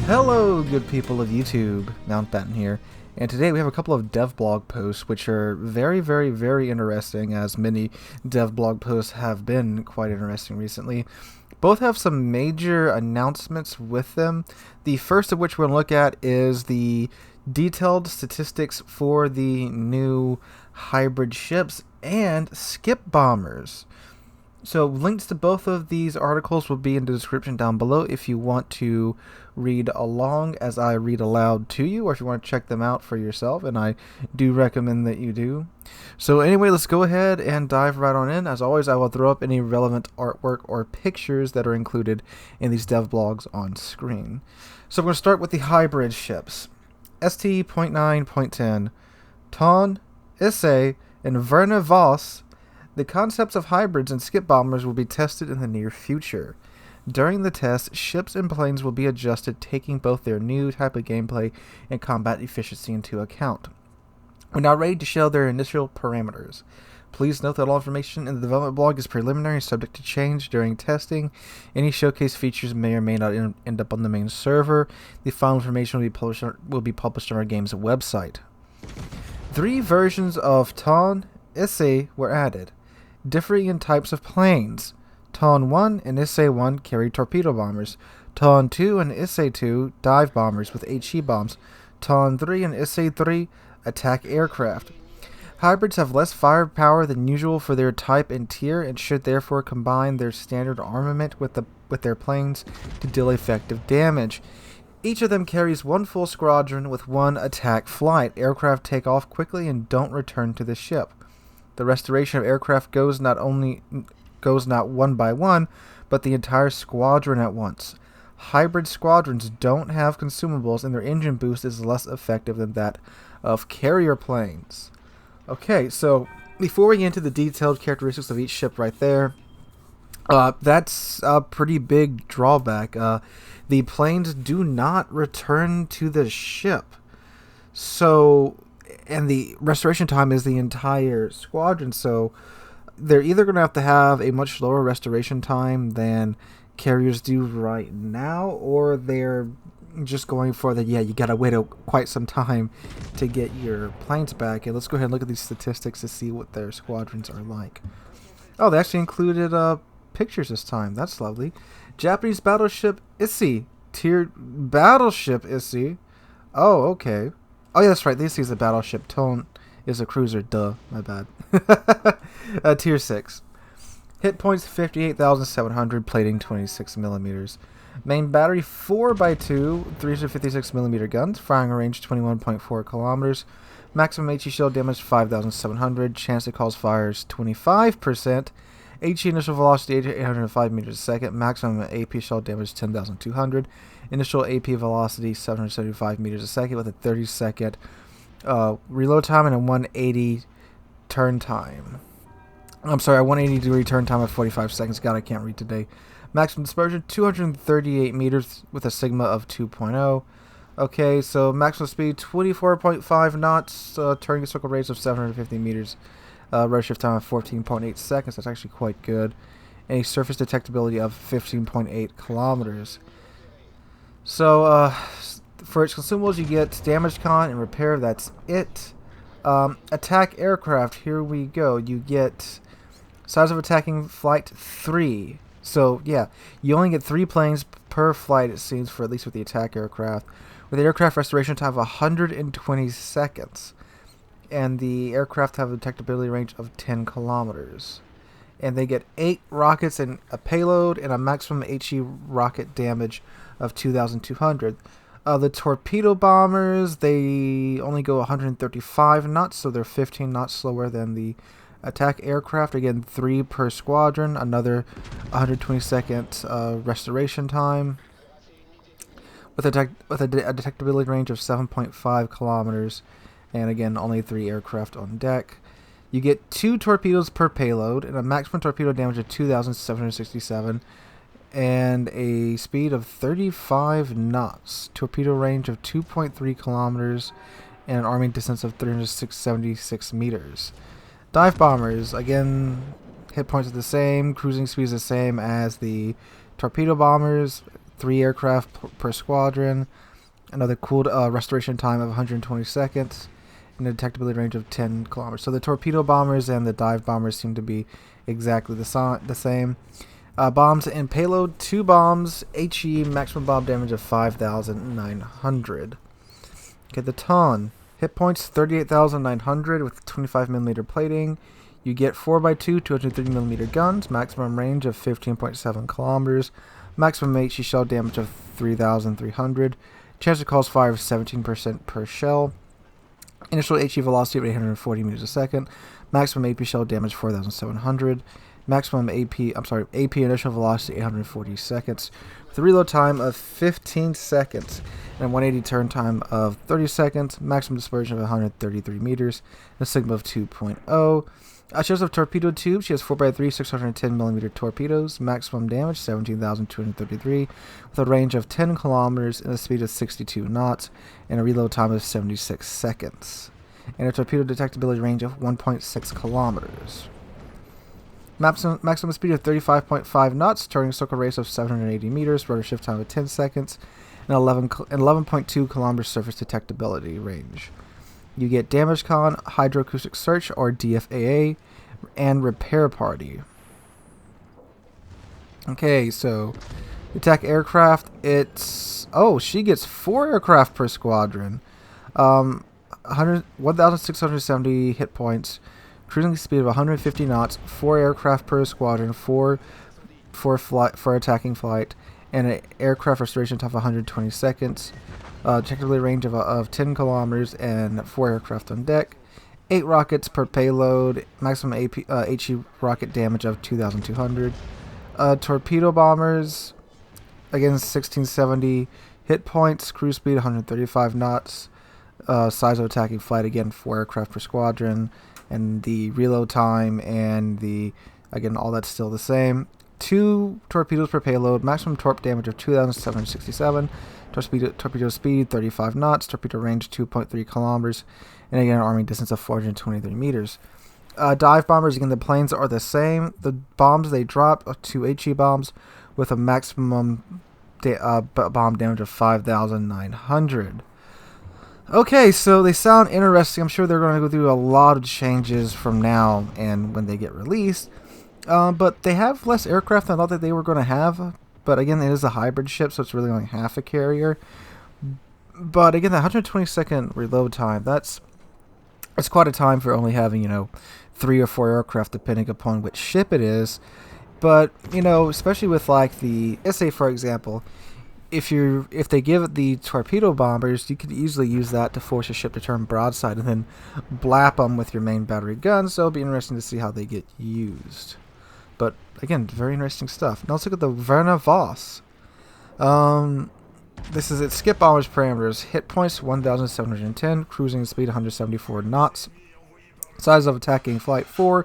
Hello, good people of YouTube. Mountbatten here, and today we have a couple of dev blog posts which are very interesting, as many dev blog posts have been quite interesting recently. Both have some major announcements with them. The first of which we're going to look at is the detailed statistics for the new hybrid ships and skip bombers. So links to both of these articles will be in the description down below if you want to read along as I read aloud to you, or if you want to check them out for yourself, and I do recommend that you do. So anyway, let's go ahead and dive right on in. As always, I will throw up any relevant artwork or pictures that are included in these dev blogs on screen. So we're going to start with the hybrid ships. ST.9.10, Ton, Issei, and Verna Voss. The concepts of hybrids and skip bombers will be tested in the near future. During the test, ships and planes will be adjusted, taking both their new type of gameplay and combat efficiency into account. We're now ready to show their initial parameters. Please note that all information in the development blog is preliminary and subject to change during testing. Any showcase features may or may not end up on the main server. The final information will be published on our game's website. 3 versions of Ton, Issei were added, differing in types of planes. Ton 1 and Issei 1 carry torpedo bombers. Ton 2 and Issei 2 dive bombers with HE bombs. Ton 3 and Issei 3 attack aircraft. Hybrids have less firepower than usual for their type and tier, and should therefore combine their standard armament with their planes to deal effective damage. Each of them carries 1 full squadron with 1 attack flight. Aircraft take off quickly and don't return to the ship. The restoration of aircraft goes not one by one, but the entire squadron at once. Hybrid squadrons don't have consumables, and their engine boost is less effective than that of carrier planes. Okay, so before we get into the detailed characteristics of each ship right there, that's a pretty big drawback. The planes do not return to the ship. So, and the restoration time is the entire squadron, so they're either going to have a much slower restoration time than carriers do right now, or they're just going for the, you gotta wait quite some time to get your planes back. And let's go ahead and look at these statistics to see what their squadrons are like. Oh, they actually included pictures this time. That's lovely. Japanese battleship Issei. Tiered battleship Issei. Oh, okay. Oh, yeah, that's right. This is a battleship. Ton is a cruiser. Duh. My bad. Tier 6. Hit points 58,700. Plating 26 millimeters. Main battery 4x2. 356mm guns. Firing range 21.4 kilometers. Maximum HE shell damage 5,700. Chance to cause fires 25%. HE initial velocity 805 meters a second. Maximum AP shell damage 10,200. Initial AP velocity 775 meters a second with a 30-second reload time and a 180 turn time. I'm sorry, a 180 degree turn time of 45 seconds. God, I can't read today. Maximum dispersion 238 meters with a sigma of 2.0. Okay, so maximum speed 24.5 knots. Turning circle radius of 750 meters. Redshift time of 14.8 seconds. That's actually quite good. And a surface detectability of 15.8 kilometers. So, for its consumables, you get damage con and repair. That's it. Attack aircraft. Here we go. You get size of attacking flight 3. So, yeah, you only get 3 planes per flight, it seems, for at least with the attack aircraft. With the aircraft restoration time of 120 seconds. And the aircraft have a detectability range of 10 kilometers. And they get 8 rockets and a payload and a maximum HE rocket damage of 2,200. The torpedo bombers, they only go 135 knots, so they're 15 knots slower than the attack aircraft. Again, 3 per squadron, another 120-second restoration time. With a detectability range of 7.5 kilometers. And again, only 3 aircraft on deck. You get 2 torpedoes per payload and a maximum torpedo damage of 2,767 and a speed of 35 knots. Torpedo range of 2.3 kilometers and an arming distance of 376 meters. Dive bombers, again, hit points are the same, cruising speed is the same as the torpedo bombers, 3 aircraft per squadron. Another cooled restoration time of 120 seconds. And a detectability range of 10 kilometers. So the torpedo bombers and the dive bombers seem to be exactly the same. Bombs and payload, 2 bombs, HE, maximum bomb damage of 5,900. Okay, the Ton. Hit points 38,900 with 25mm plating. You get 4x2 230mm guns, maximum range of 15.7 kilometers, maximum HE shell damage of 3,300, chance to cause fire of 17% per shell, initial HE velocity of 840 meters a second, maximum AP shell damage 4,700. Maximum AP initial velocity 840 seconds, with a reload time of 15 seconds, and a 180 turn time of 30 seconds, maximum dispersion of 133 meters, and a sigma of 2.0. She has a torpedo tube. She has 4x3 610mm torpedoes, maximum damage 17,233, with a range of 10 kilometers and a speed of 62 knots, and a reload time of 76 seconds, and a torpedo detectability range of 1.6 kilometers. Maximum speed of 35.5 knots, turning circle radius of 780 meters, rotor shift time of 10 seconds, and 11.2 kilometers surface detectability range. You get Damage Con, Hydroacoustic Search, or DFAA, and Repair Party. Okay, so attack aircraft, she gets 4 aircraft per squadron. 1,670 hit points. Cruising speed of 150 knots, 4 aircraft per squadron, 4 for attacking flight, and an aircraft restoration time of 120 seconds. Detectability range of 10 kilometers and 4 aircraft on deck. 8 rockets per payload, maximum HE rocket damage of 2,200. Torpedo bombers, again 1670 hit points, cruise speed 135 knots, size of attacking flight, again 4 aircraft per squadron. And the reload time and all that's still the same. 2 torpedoes per payload, maximum torp damage of 2,767, torpedo speed 35 knots, torpedo range 2.3 kilometers, and again an arming distance of 423 meters. Dive bombers, again the planes are the same. The bombs they drop are 2 HE bombs with a maximum bomb damage of 5,900. Okay, so they sound interesting. I'm sure they're going to go through a lot of changes from now and when they get released. But they have less aircraft than I thought that they were going to have. But again, it is a hybrid ship, so it's really only half a carrier. But again, the 120-second reload time, that's quite a time for only having, 3 or 4 aircraft, depending upon which ship it is. But, especially with like the SA, for example, if they give it the torpedo bombers, you could easily use that to force a ship to turn broadside and then blap them with your main battery guns. So it'll be interesting to see how they get used. But again, very interesting stuff. Now let's look at the Werner Voss. This is its skip bombers parameters. Hit points 1,710, cruising speed 174 knots, size of attacking flight 4,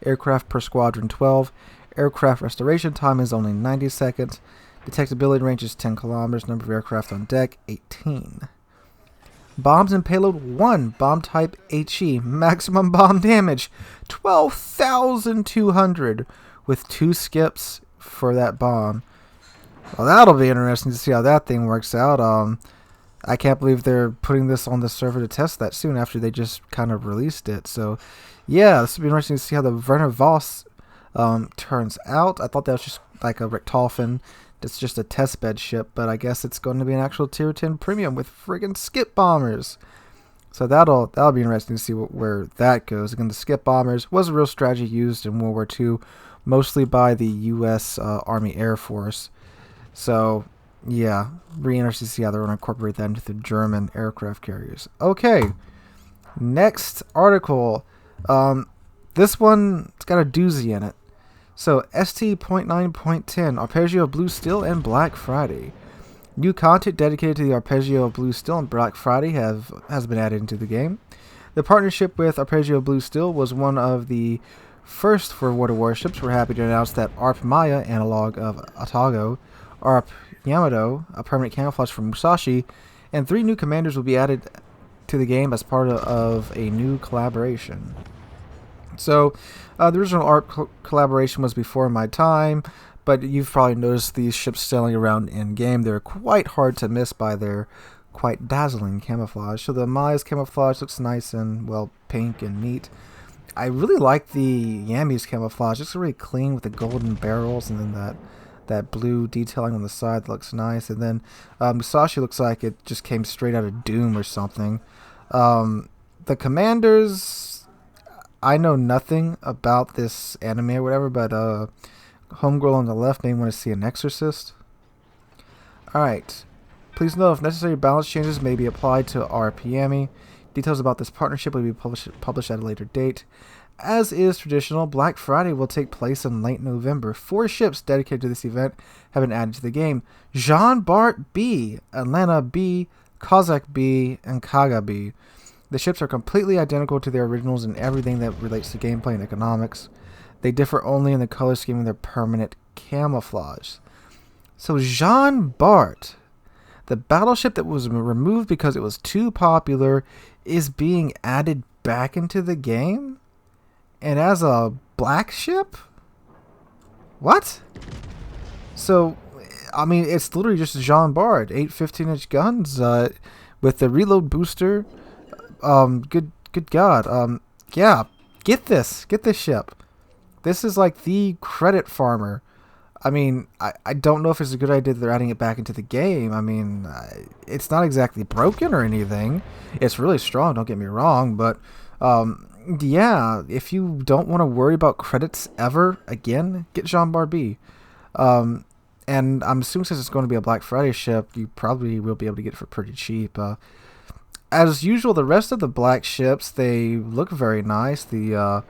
aircraft per squadron 12, aircraft restoration time is only 90 seconds. Detectability range is 10 kilometers. Number of aircraft on deck, 18. Bombs and payload 1. Bomb type HE. Maximum bomb damage, 12,200 with 2 skips for that bomb. Well, that'll be interesting to see how that thing works out. I can't believe they're putting this on the server to test that soon after they just kind of released it. So, yeah, this will be interesting to see how the Werner Voss turns out. I thought that was just like a Richthofen. It's just a testbed ship, but I guess it's going to be an actual Tier 10 premium with friggin' skip bombers. So that'll be interesting to see where that goes. Again, the skip bombers was a real strategy used in World War II, mostly by the U.S. Army Air Force. So, yeah, really interesting to see how they're going to incorporate that into the German aircraft carriers. Okay, next article. This one, it's got a doozy in it. So, ST.9.10, Arpeggio Blue Steel and Black Friday. New content dedicated to the Arpeggio Blue Steel and Black Friday has been added into the game. The partnership with Arpeggio Blue Steel was one of the first for World of Warships. We're happy to announce that Arp Maya, analog of Atago, Arp Yamato, a permanent camouflage from Musashi, and 3 new commanders will be added to the game as part of a new collaboration. So, the original ARP collaboration was before my time, But you've probably noticed these ships sailing around in-game. They're quite hard to miss by their quite dazzling camouflage. So the Maya's camouflage looks nice and, well, pink and neat. I really like the Yami's camouflage. It's really clean with the golden barrels and then that blue detailing on the side that looks nice. And then Musashi looks like it just came straight out of Doom or something. The commanders, I know nothing about this anime or whatever, but Homegirl on the left may want to see an exorcist. Alright. Please note if necessary balance changes may be applied to RPME. Details about this partnership will be published at a later date. As is traditional, Black Friday will take place in late November. 4 ships dedicated to this event have been added to the game. Jean Bart B, Atlanta B, Kazakh B, and Kaga B. The ships are completely identical to their originals in everything that relates to gameplay and economics. They differ only in the color scheme and their permanent camouflage. So Jean Bart, the battleship that was removed because it was too popular, is being added back into the game? And as a black ship? What? So, I mean, it's literally just Jean Bart, 8 15-inch guns with the reload booster. Good God. Yeah, get this ship. This is like the credit farmer. I mean, I don't know if it's a good idea that they're adding it back into the game. I mean, it's not exactly broken or anything. It's really strong, don't get me wrong, but yeah, if you don't want to worry about credits ever again, get Jean Barbie. And I'm assuming since it's going to be a Black Friday ship, you probably will be able to get it for pretty cheap. As usual, the rest of the black ships, they look very nice. The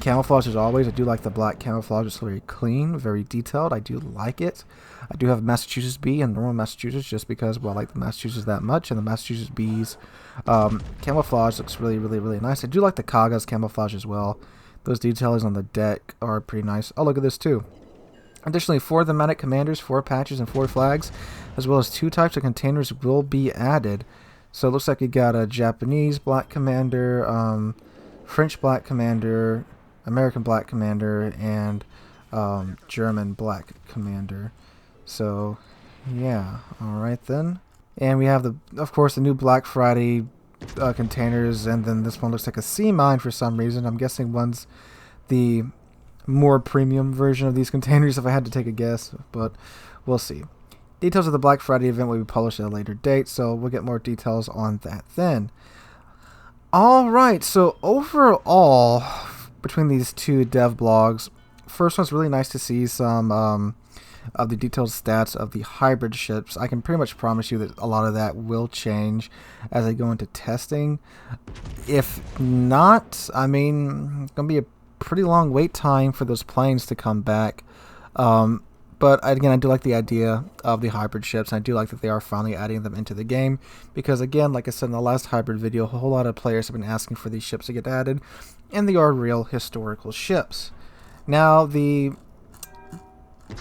camouflage, as always, I do like the black camouflage. It's very clean, very detailed. I do like it. I do have Massachusetts B and normal Massachusetts just because, well, I like the Massachusetts that much. And the Massachusetts B's camouflage looks really, really, really nice. I do like the Kaga's camouflage as well. Those details on the deck are pretty nice. Oh, look at this too. Additionally, 4 thematic commanders, 4 patches, and 4 flags, as well as 2 types of containers will be added. So it looks like you got a Japanese black commander, French black commander, American black commander, and German black commander. So, yeah. Alright then. And we have, of course, the new Black Friday containers, and then this one looks like a sea mine for some reason. I'm guessing one's the more premium version of these containers if I had to take a guess, but we'll see. Details of the Black Friday event will be published at a later date, so we'll get more details on that then. Alright, so overall, between these 2 dev blogs, first one's really nice to see some of the detailed stats of the hybrid ships. I can pretty much promise you that a lot of that will change as I go into testing. If not, I mean, it's going to be a pretty long wait time for those planes to come back. But again, I do like the idea of the hybrid ships, and I do like that they are finally adding them into the game, because again, like I said in the last hybrid video, a whole lot of players have been asking for these ships to get added, and they are real historical ships. Now, the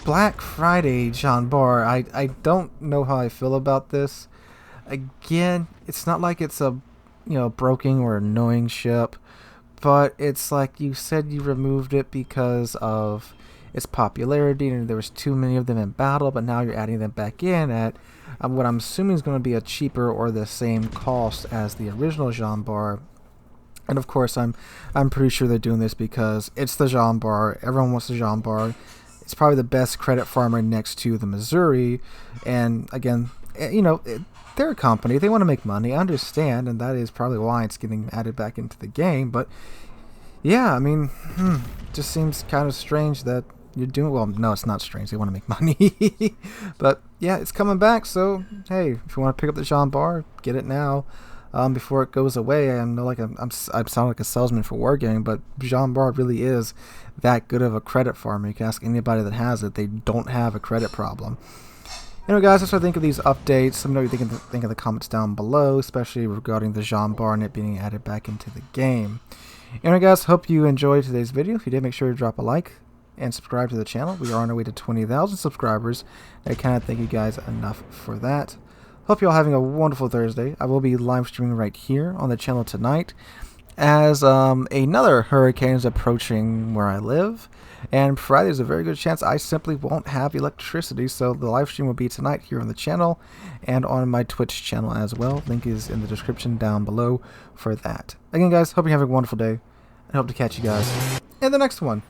Black Friday Jean Bart, I don't know how I feel about this. Again, it's not like it's a broken or annoying ship, but it's like you said you removed it because of its popularity and there was too many of them in battle, but now you're adding them back in at what I'm assuming is going to be a cheaper or the same cost as the original Jean Bart. And of course, I'm pretty sure they're doing this because it's the Jean Bart. Everyone wants the Jean Bart. It's probably the best credit farmer next to the Missouri. And again, they're a company. They want to make money. I understand, and that is probably why it's getting added back into the game. But yeah, I mean, it just seems kind of strange that you're doing. Well, no, it's not strange. They want to make money. But yeah, it's coming back. So hey, if you want to pick up the Jean Bart, get it now. Before it goes away. I know, like I sound like a salesman for Wargaming, but Jean Bart really is that good of a credit farmer. You can ask anybody that has it; they don't have a credit problem. Anyway, guys, that's what I think of these updates. Let me know what you think in the comments down below, especially regarding the Jean Bart and it being added back into the game. Anyway, guys, hope you enjoyed today's video. If you did, make sure to drop a like and subscribe to the channel. We are on our way to 20,000 subscribers. I cannot thank you guys enough for that. Hope you're all having a wonderful Thursday. I will be live streaming right here on the channel tonight. as another hurricane is approaching where I live, and Friday there's a very good chance I simply won't have electricity, so the live stream will be tonight here on the channel and on my Twitch channel as well. Link is in the description down below for that. Again, guys, hope you have a wonderful day, and hope to catch you guys in the next one.